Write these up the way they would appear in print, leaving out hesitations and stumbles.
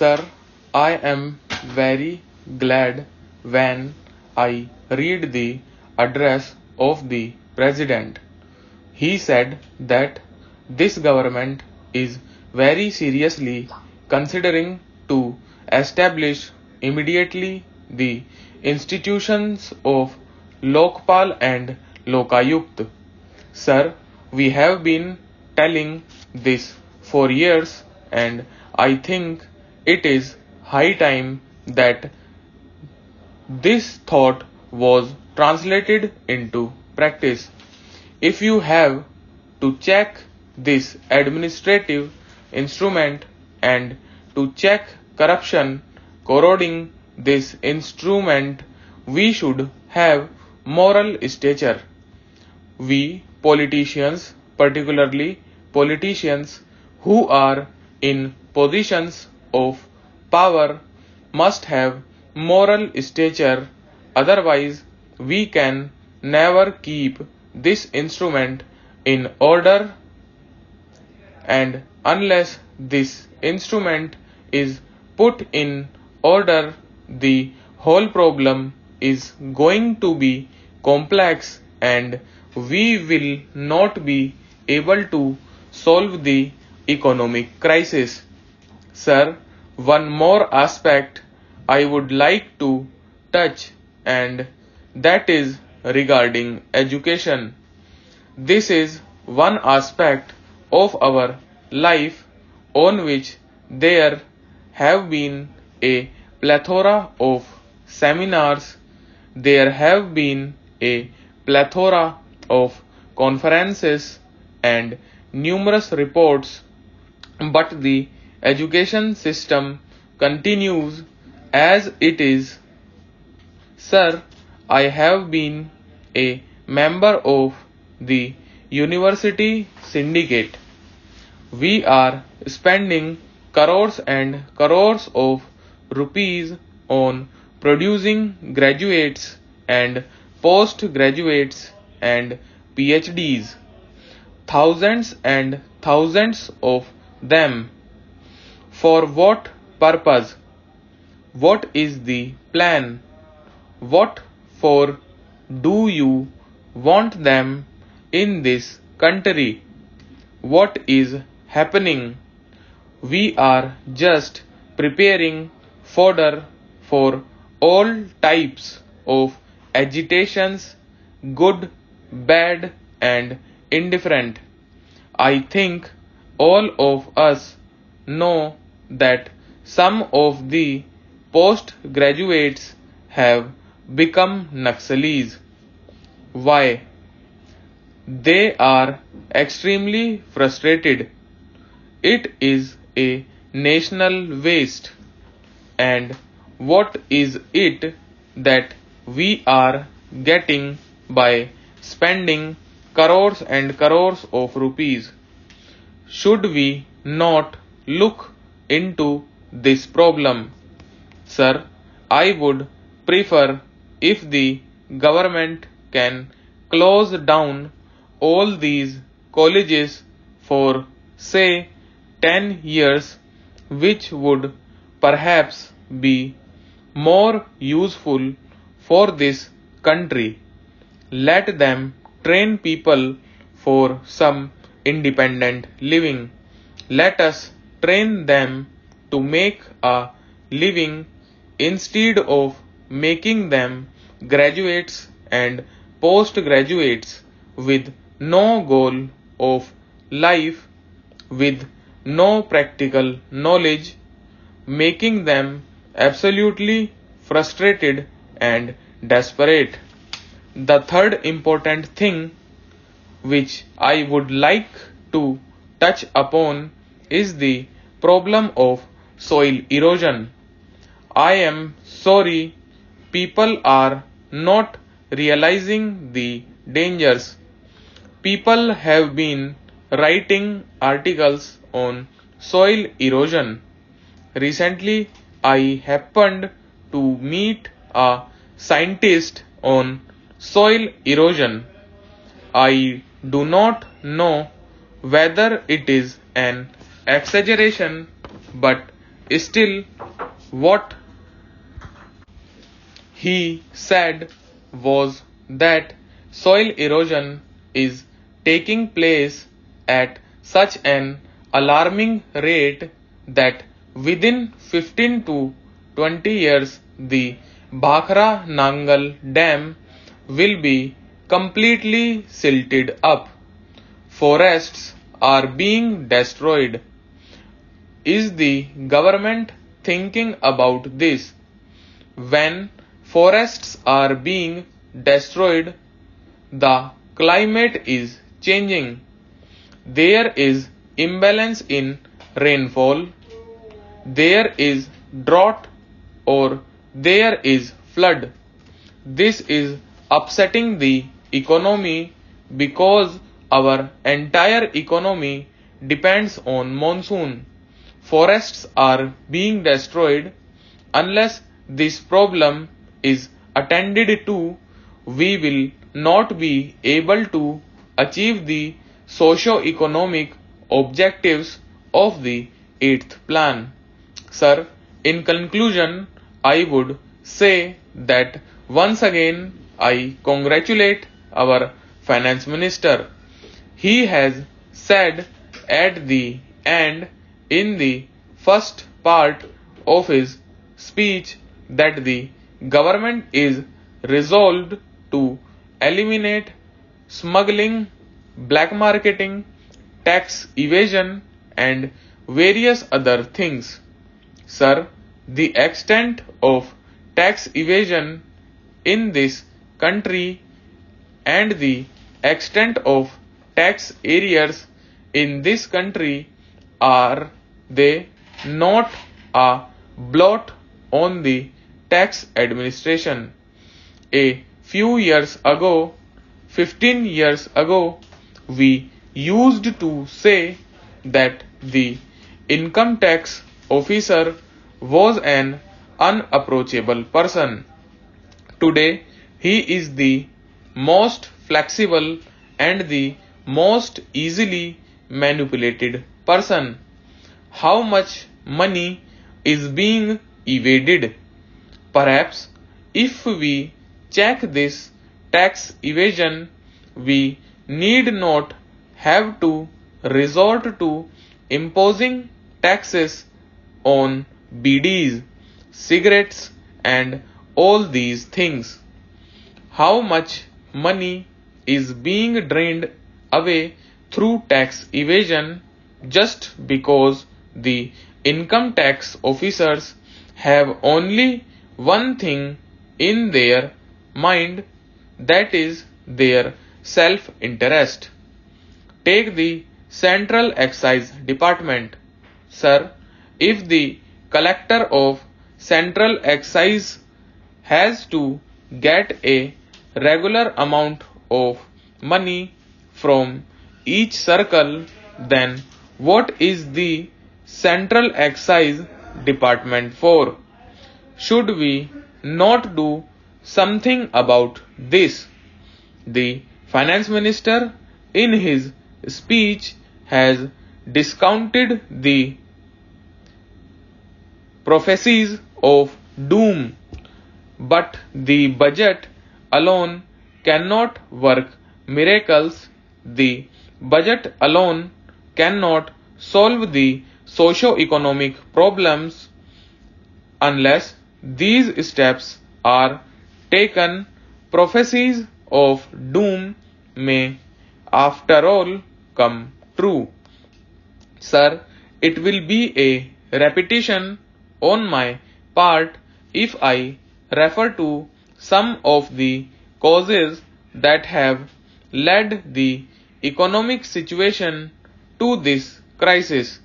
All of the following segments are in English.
Sir, I am very glad when I read the address of the President. He said that this government is very seriously considering to establish immediately the institutions of Lokpal and Lokayukt. Sir, we have been telling this for years, and I think it is high time that this thought was translated into practice. If you have to check this administrative instrument and to check corruption corroding this instrument, we should have moral stature. We politicians, particularly politicians who are in positions of power, must have moral stature, otherwise we can never keep this instrument in order, and unless this instrument is put in order, the whole problem is going to be complex and we will not be able to solve the economic crisis. Sir, one more aspect I would like to touch, and that is regarding education. This is one aspect of our life on which there have been a plethora of seminars, there have been a plethora of conferences and numerous reports, but the education system continues as it is. Sir, I have been a member of the university syndicate. We are spending crores and crores of rupees on producing graduates and postgraduates and PhDs. Thousands and thousands of them. For what purpose? What is the plan? What for do you want them in this country? What is happening? We are just preparing fodder for all types of agitations, good, bad, and indifferent. I think all of us know that some of the postgraduates have become Naxalis. Why? They are extremely frustrated. It is a national waste. And what is it that we are getting by spending crores and crores of rupees? Should we not look into this problem? Sir, I would prefer if the government can close down all these colleges for, say, 10 years, which would perhaps be more useful for this country. Let them train people for some independent living. Let us train them to make a living instead of making them graduates and postgraduates with no goal of life, with no practical knowledge, making them absolutely frustrated and desperate. The third important thing which I would like to touch upon is the problem of soil erosion. I am sorry, people are not realizing the dangers. People have been writing articles on soil erosion. Recently, I happened to meet a scientist on soil erosion. I do not know whether it is an exaggeration, but Still, what he said was that soil erosion is taking place at such an alarming rate that within 15 to 20 years the Bhakra Nangal Dam will be completely silted up. Forests are being destroyed. Is the government thinking about this? When forests are being destroyed, the climate is changing. There is imbalance in rainfall. There is drought or there is flood. This is upsetting the economy because our entire economy depends on monsoon. Forests are being destroyed. Unless this problem is attended to, we will not be able to achieve the socio-economic objectives of the 8th plan. Sir, in conclusion, I would say that once again I congratulate our finance minister. He has said at the end in the first part of his speech that the government is resolved to eliminate smuggling, black marketing, tax evasion and various other things. Sir, the extent of tax evasion in this country and the extent of tax areas in this country, are they not a blot on the tax administration? A few years ago, 15 years ago, we used to say that the income tax officer was an unapproachable person. Today, he is the most flexible and the most easily manipulated person. How much money is being evaded? Perhaps if we check this tax evasion, we need not have to resort to imposing taxes on BDs, cigarettes and all these things. How much money is being drained away through tax evasion just because the income tax officers have only one thing in their mind, that is their self-interest. Take the Central Excise Department. Sir, if the collector of Central Excise has to get a regular amount of money from each circle, then what is the Central Excise Department for? Should we not do something about this? The finance minister in his speech has discounted the prophecies of doom, but the budget alone cannot work miracles. The budget alone cannot solve the socio-economic problems unless these steps are taken. Prophecies of doom may after all come true. Sir, it will be a repetition on my part if I refer to some of the causes that have led the economic situation to this crisis.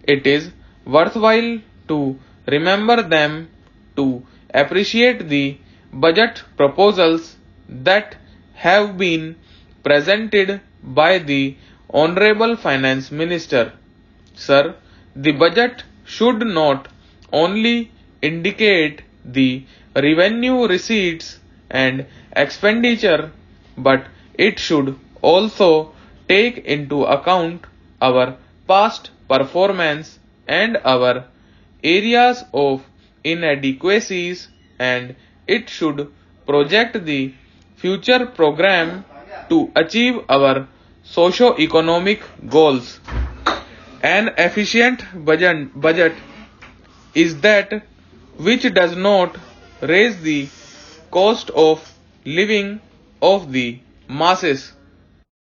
It is worthwhile to remember them to appreciate the budget proposals that have been presented by the Honorable Finance Minister. Sir, the budget should not only indicate the revenue receipts and expenditure, but it should also take into account our past performance and our areas of inadequacies, and it should project the future program to achieve our socio-economic goals. An efficient budget is that which does not raise the cost of living of the masses.